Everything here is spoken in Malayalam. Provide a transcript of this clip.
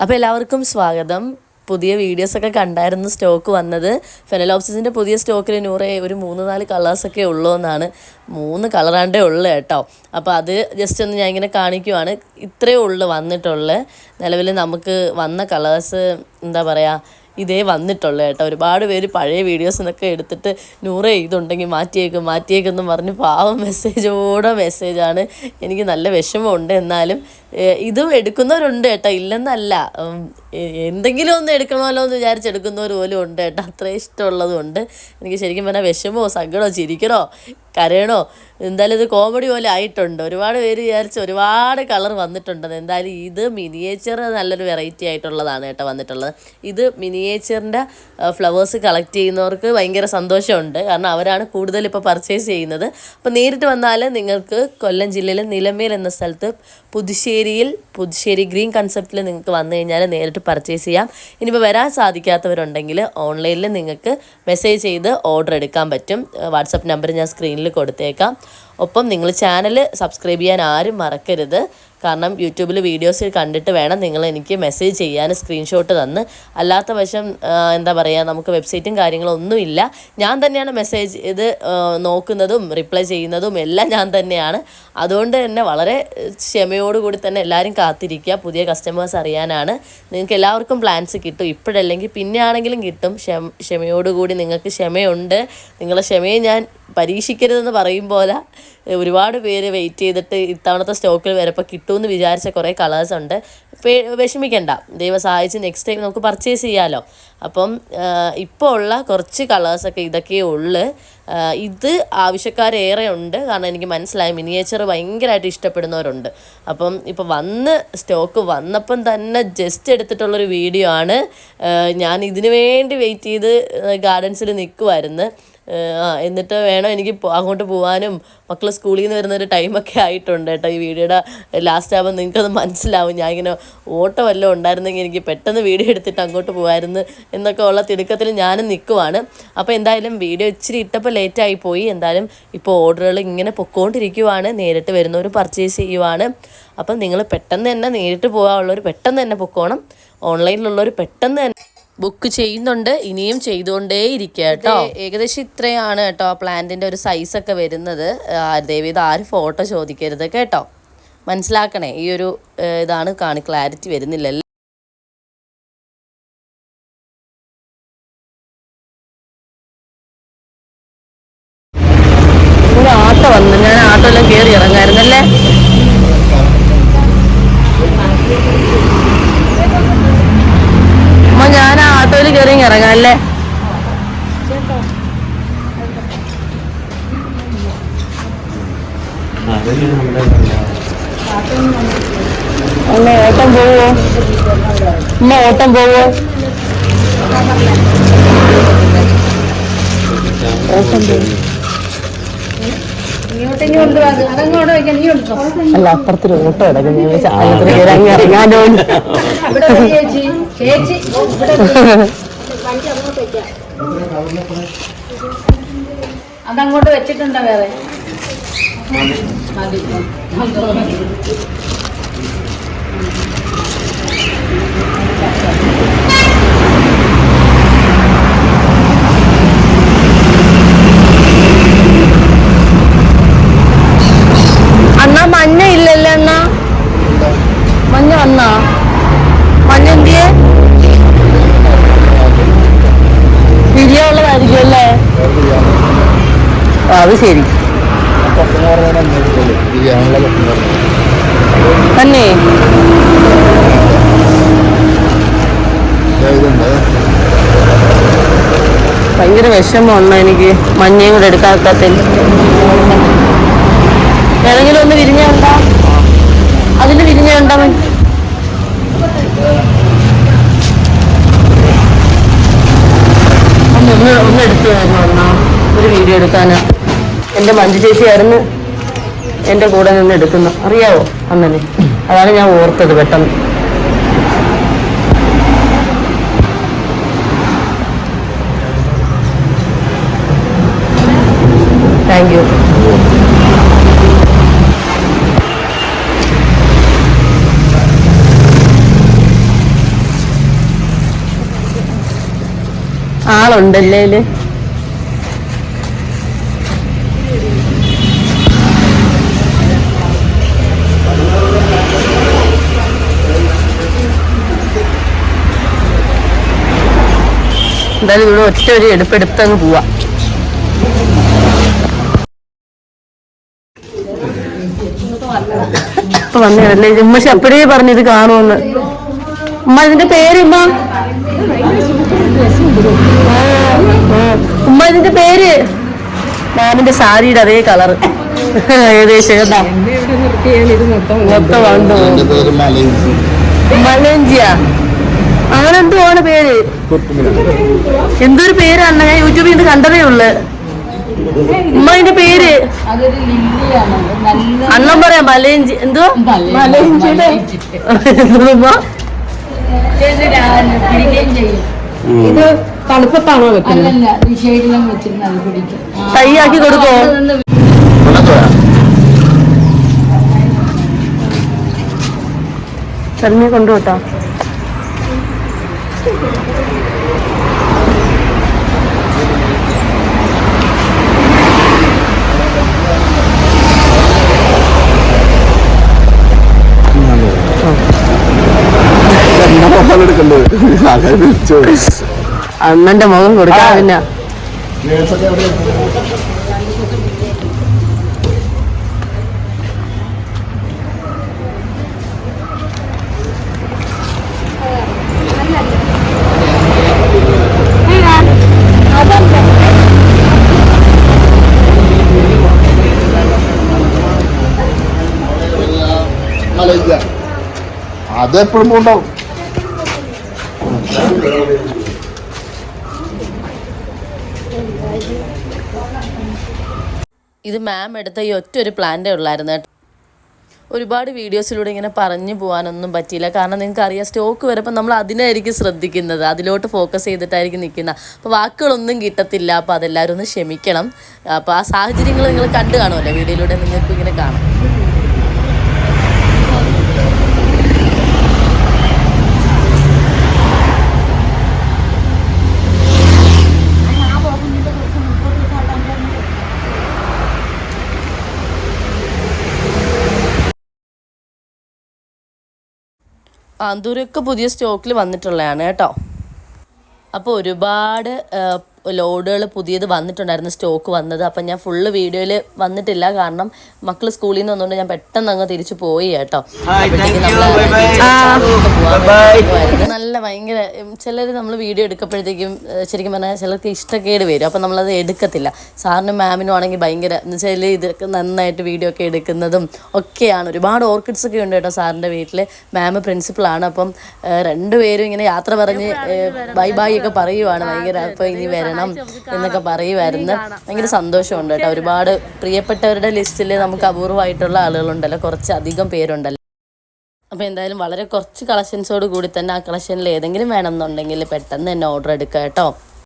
അപ്പോൾ എല്ലാവർക്കും സ്വാഗതം. പുതിയ വീഡിയോസൊക്കെ കണ്ടായിരുന്നു സ്റ്റോക്ക് വന്നത്. ഫെനലോപ്സിസിൻ്റെ പുതിയ സ്റ്റോക്കിൽ നൂറേ ഒരു 3-4 കളേഴ്സൊക്കെ ഉള്ളൂ എന്നാണ്. 3 കളറാണ്ടേ ഉള്ളു കേട്ടോ. അപ്പോൾ അത് ജസ്റ്റ് ഒന്ന് ഞാൻ ഇങ്ങനെ കാണിക്കുവാണ്. ഇത്രയേ ഉള്ളു വന്നിട്ടുള്ളത്. നിലവിൽ നമുക്ക് വന്ന കളേഴ്സ് എന്താ പറയുക, ഇതേ വന്നിട്ടുള്ളൂ കേട്ടോ. ഒരുപാട് പേര് പഴയ വീഡിയോസിനൊക്കെ എടുത്തിട്ട് നൂറേ ഇതുണ്ടെങ്കിൽ മാറ്റിയേക്കെന്നും പറഞ്ഞ് പാവം മെസ്സേജാണ്. എനിക്ക് നല്ല വിഷമമുണ്ട്. എന്നാലും ഇതും എടുക്കുന്നവരുണ്ട് കേട്ടോ, ഇല്ലെന്നല്ല. എന്തെങ്കിലും ഒന്ന് എടുക്കണമല്ലോ എന്ന് വിചാരിച്ചെടുക്കുന്നവർ പോലും ഉണ്ട് കേട്ടോ. അത്രയും ഇഷ്ടമുള്ളതുകൊണ്ട് എനിക്ക് ശരിക്കും പറഞ്ഞാൽ വിഷമമോ സങ്കടമോ ചിരിക്കണോ കരയണോ എന്തായാലും ഇത് കോമഡി പോലെ ആയിട്ടുണ്ട്. ഒരുപാട് പേര് വിചാരിച്ച് ഒരുപാട് കളർ വന്നിട്ടുണ്ട്. എന്തായാലും ഇത് മിനിയേച്ചർ നല്ലൊരു വെറൈറ്റി ആയിട്ടുള്ളതാണ് കേട്ടോ വന്നിട്ടുള്ളത്. ഇത് മിനിയേച്ചറിൻ്റെ ഫ്ലവേഴ്സ് കളക്ട് ചെയ്യുന്നവർക്ക് ഭയങ്കര സന്തോഷമുണ്ട്. കാരണം അവരാണ് കൂടുതൽ ഇപ്പോൾ പർച്ചേസ് ചെയ്യുന്നത്. അപ്പോൾ നേരിട്ട് വന്നാൽ നിങ്ങൾക്ക് കൊല്ലം ജില്ലയിലെ നിലമേൽ എന്ന സ്ഥലത്ത് പുതുശ്ശേരി ഗ്രീൻ കൺസെപ്റ്റിൽ നിങ്ങൾക്ക് വന്നു കഴിഞ്ഞാൽ നേരിട്ട് പർച്ചേസ് ചെയ്യാം. ഇനിയിപ്പോൾ വരാൻ സാധിക്കാത്തവരുണ്ടെങ്കിൽ ഓൺലൈനിൽ നിങ്ങൾക്ക് മെസ്സേജ് ചെയ്ത് ഓർഡർ എടുക്കാൻ പറ്റും. വാട്സപ്പ് നമ്പർ ഞാൻ സ്ക്രീനിൽ കൊടുത്തേക്കാം. ഒപ്പം നിങ്ങൾ ചാനൽ സബ്സ്ക്രൈബ് ചെയ്യാൻ ആരും മറക്കരുത്. കാരണം യൂട്യൂബിൽ വീഡിയോസ് കണ്ടിട്ട് വേണം നിങ്ങൾ എനിക്ക് മെസ്സേജ് ചെയ്യാൻ സ്ക്രീൻഷോട്ട് തന്ന്. അല്ലാത്ത വശം എന്താ പറയുക, നമുക്ക് വെബ്സൈറ്റും കാര്യങ്ങളൊന്നും ഇല്ല. ഞാൻ തന്നെയാണ് മെസ്സേജ് ഇത് നോക്കുന്നതും റിപ്ലൈ ചെയ്യുന്നതും എല്ലാം ഞാൻ തന്നെയാണ്. അതുകൊണ്ട് തന്നെ വളരെ ക്ഷമയോടുകൂടി തന്നെ എല്ലാവരും കാത്തിരിക്കുക. പുതിയ കസ്റ്റമേഴ്സ് അറിയാനാണ്. നിങ്ങൾക്ക് എല്ലാവർക്കും പ്ലാൻസ് കിട്ടും. ഇപ്പോഴല്ലെങ്കിൽ പിന്നെ ആണെങ്കിലും കിട്ടും. ക്ഷമയോടുകൂടി നിങ്ങൾക്ക് ക്ഷമയുണ്ട്. നിങ്ങളെ ക്ഷമയെ ഞാൻ പരീക്ഷിക്കരുതെന്ന് പറയും പോലെ ഒരുപാട് പേര് വെയിറ്റ് ചെയ്തിട്ട് ഇത്തവണത്തെ സ്റ്റോക്കിൽ വരപ്പോൾ കിട്ടുമെന്ന് വിചാരിച്ച കുറേ കളേഴ്സ് ഉണ്ട്. വിഷമിക്കണ്ട, ദൈവം സഹായിച്ച് നെക്സ്റ്റ് ടൈം നമുക്ക് പർച്ചേസ് ചെയ്യാമല്ലോ. അപ്പം ഇപ്പോൾ ഉള്ള കുറച്ച് കളേഴ്സൊക്കെ ഇതൊക്കെ ഉള്ളു. ഇത് ആവശ്യക്കാരേറെ ഉണ്ട്. കാരണം എനിക്ക് മനസ്സിലായി മിനിയേച്ചർ ഭയങ്കരമായിട്ട് ഇഷ്ടപ്പെടുന്നവരുണ്ട്. അപ്പം ഇപ്പോൾ സ്റ്റോക്ക് വന്നപ്പം തന്നെ ജസ്റ്റ് എടുത്തിട്ടുള്ളൊരു വീഡിയോ ആണ്. ഞാൻ ഇതിനു വേണ്ടി വെയിറ്റ് ചെയ്ത് ഗാർഡൻസിൽ നിൽക്കുമായിരുന്നു. എന്നിട്ട് വേണം എനിക്ക് അങ്ങോട്ട് പോകാനും. മക്കൾ സ്കൂളിൽ നിന്ന് വരുന്നൊരു ടൈമൊക്കെ ആയിട്ടുണ്ട് കേട്ടോ. ഈ വീഡിയോയുടെ ലാസ്റ്റ് ആകുമ്പോൾ നിങ്ങൾക്കത് മനസ്സിലാവും. ഞാൻ ഇങ്ങനെ ഓട്ടോ വല്ലതും ഉണ്ടായിരുന്നെങ്കിൽ എനിക്ക് പെട്ടെന്ന് വീഡിയോ എടുത്തിട്ട് അങ്ങോട്ട് പോകുമായിരുന്നു എന്നൊക്കെ ഉള്ള തിടുക്കത്തിൽ ഞാനും നിൽക്കുവാണ്. അപ്പോൾ എന്തായാലും വീഡിയോ ഇച്ചിരി ഇട്ടപ്പോൾ ലേറ്റായി പോയി. എന്തായാലും ഇപ്പോൾ ഓർഡറുകൾ ഇങ്ങനെ പൊക്കോണ്ടിരിക്കുവാണ്. നേരിട്ട് വരുന്നവർ പർച്ചേസ് ചെയ്യുവാണ്. അപ്പം നിങ്ങൾ പെട്ടെന്ന് തന്നെ നേരിട്ട് പോകാനുള്ളവർ പെട്ടെന്ന് തന്നെ പൊക്കോണം. ഓൺലൈനിലുള്ളവർ പെട്ടെന്ന് തന്നെ ബുക്ക് ചെയ്യുന്നുണ്ട്. ഇനിയും ചെയ്തുകൊണ്ടേ ഇരിക്കുക കേട്ടോ. ഏകദേശം ഇത്രയാണ് കേട്ടോ ആ പ്ലാന്റിൻ്റെ ഒരു സൈസൊക്കെ വരുന്നത്. ദയവേത് ആരും ഫോട്ടോ ചോദിക്കരുത് കേട്ടോ. മനസ്സിലാക്കണേ, ഈ ഒരു ഇതാണ് ക്ലാരിറ്റി വരുന്നില്ലല്ലോ. ഒരു ആട്ടോ വന്നു, ഞാൻ ആട്ടോ എല്ലാം കയറി ഇറങ്ങായിരുന്നല്ലേ. ഞാൻ ആട്ടോയിൽ കയറി ഇറങ്ങാം അല്ലേ. ഓട്ടം പോവോ ഓട്ടം പോവോ? അല്ല, അപ്പുറത്തൊരു ഓട്ടോ കിടക്കുന്നു. ചായത്തിന് ഇറങ്ങി ഇറങ്ങാനോ. അതങ്ങോട്ട് വെച്ചിട്ടുണ്ടോ വേറെ? അന്നാ മഞ്ഞ ഇല്ലല്ലോ. എന്നാ മഞ്ഞ വന്നാ? മഞ്ഞ എന്തിയെ വിരിയുള്ളതായിരിക്കും അല്ലേ? അത് ശരി തന്നെ. ഭയങ്കര വിഷമമുണ്ട് എനിക്ക് മഞ്ഞയും കൂടെ എടുക്കാത്തതിൽ. ഏതെങ്കിലും ഒന്ന് വിരിഞ്ഞുണ്ടാ? അതിന് വിരിഞ്ഞുണ്ടാ? ഒന്ന് എടുത്തു തരുന്നു എന്നാ ഒരു വീഡിയോ എടുക്കാനാ. എൻ്റെ മഞ്ജു ചേച്ചിയായിരുന്നു എൻ്റെ കൂടെ നിന്ന് എടുക്കുന്നു, അറിയാവോ അന്നനെ. അതാണ് ഞാൻ ഓർത്തത് പെട്ടെന്ന്. Thank you. ആളുണ്ടല്ലേ ഇതില്. എന്തായാലും ഇവിടെ ഒറ്റ ഒരു എടുപ്പെടുത്തങ്ങ് പോവാ. ഇപ്പൊ വന്നതല്ലേ ഉമ്മ അപ്പഴേ പറഞ്ഞത് കാണുമെന്ന്. ഉമ്മ ഇതിന്റെ പേര് ഉമ്മ ഉമ്മ ഇതിന്റെ പേര് മാമിന്റെ സാരിയുടെ അതേ കളറ് ഏകദേശം മൊത്തം കണ്ടു. മലഞ്ചിയാ അങ്ങനെ എന്തുവാണ് പേര്? എന്തൊരു പേരാണ്, ഞാൻ യൂട്യൂബിൽ നിന്ന് കണ്ടതേ ഉള്ളു. ഉമ്മ ഇതിന്റെ പേര് അണ്ണം പറയാം. മലയഞ്ചി എന്തോ മലയഞ്ചിയുടെ ഇത് തണുപ്പത്താണോ വെക്കുന്നത്? തയ്യാക്കി കൊടുക്കോ? ചട്നി കൊണ്ടുപോട്ടോ. അണ്ണന്റെ മുഖം കൊടുക്കാം. പിന്നെ അതെപ്പോഴും ഉണ്ടാവും. ഇത് മാം എടുത്ത ഈ ഒറ്റ ഒരു പ്ലാന്റേ ഉള്ളായിരുന്നു കേട്ടോ. ഒരുപാട് വീഡിയോസിലൂടെ ഇങ്ങനെ പറഞ്ഞു പോകാനൊന്നും പറ്റിയില്ല. കാരണം നിങ്ങൾക്ക് അറിയാം, സ്റ്റോക്ക് വരുമ്പോൾ നമ്മൾ അതിനായിരിക്കും ശ്രദ്ധിക്കുന്നത്, അതിലോട്ട് ഫോക്കസ് ചെയ്തിട്ടായിരിക്കും നിൽക്കുന്നത്. അപ്പോൾ വാക്കുകളൊന്നും കിട്ടത്തില്ല. അപ്പോൾ അതെല്ലാവരും ഒന്ന് ക്ഷമിക്കണം. അപ്പോൾ ആ സാഹചര്യങ്ങൾ നിങ്ങൾ കണ്ടു കാണുമല്ലോ, വീഡിയോയിലൂടെ നിങ്ങൾക്ക് ഇങ്ങനെ കാണാം. ആന്തൂരൊക്കെ പുതിയ സ്റ്റോക്കിൽ വന്നിട്ടുള്ളതാണ് കേട്ടോ. അപ്പോൾ ഒരുപാട് ലോഡുകൾ പുതിയത് വന്നിട്ടുണ്ടായിരുന്നു, സ്റ്റോക്ക് വന്നത്. അപ്പം ഞാൻ ഫുള്ള് വീഡിയോയിൽ വന്നിട്ടില്ല, കാരണം മക്കൾ സ്കൂളിൽ നിന്ന് വന്നുകൊണ്ട് ഞാൻ പെട്ടെന്ന് അങ്ങ് തിരിച്ചു പോയി കേട്ടോ. നല്ല ഭയങ്കര ചിലർ നമ്മൾ വീഡിയോ എടുക്കുമ്പോഴത്തേക്കും ശരിക്കും പറഞ്ഞാൽ ചിലർക്ക് ഇഷ്ടക്കേട് വരും. അപ്പം നമ്മളത് എടുക്കത്തില്ല. സാറിനും മാമിനും ആണെങ്കിൽ ഭയങ്കര എന്ന് വെച്ചാൽ ഇതൊക്കെ നന്നായിട്ട് വീഡിയോ ഒക്കെ എടുക്കുന്നതും ഒക്കെയാണ്. ഒരുപാട് ഓർക്കിഡ്സ് ഒക്കെ ഉണ്ട് കേട്ടോ സാറിൻ്റെ വീട്ടിൽ. മാം പ്രിൻസിപ്പളാണ്. അപ്പം രണ്ടുപേരും ഇങ്ങനെ യാത്ര പറഞ്ഞ് ബൈ ബൈ ഒക്കെ പറയുവാണ്. ഭയങ്കര അപ്പോൾ ഇനി വരണം എന്നൊക്കെ പറയുമായിരുന്നു. ഭയങ്കര സന്തോഷമുണ്ട് കേട്ടോ. ഒരുപാട് പ്രിയപ്പെട്ടവരുടെ ലിസ്റ്റിൽ നമുക്ക് അപൂർവമായിട്ടുള്ള ആളുകളുണ്ടല്ലോ, കുറച്ചധികം പേരുണ്ടല്ലോ. അപ്പോൾ എന്തായാലും വളരെ കുറച്ച് കളക്ഷൻസോട് കൂടി തന്നെ ആ കളക്ഷനിൽ ഏതെങ്കിലും വേണമെന്നുണ്ടെങ്കിൽ പെട്ടെന്ന് തന്നെ ഓർഡർ എടുക്കുക കേട്ടോ.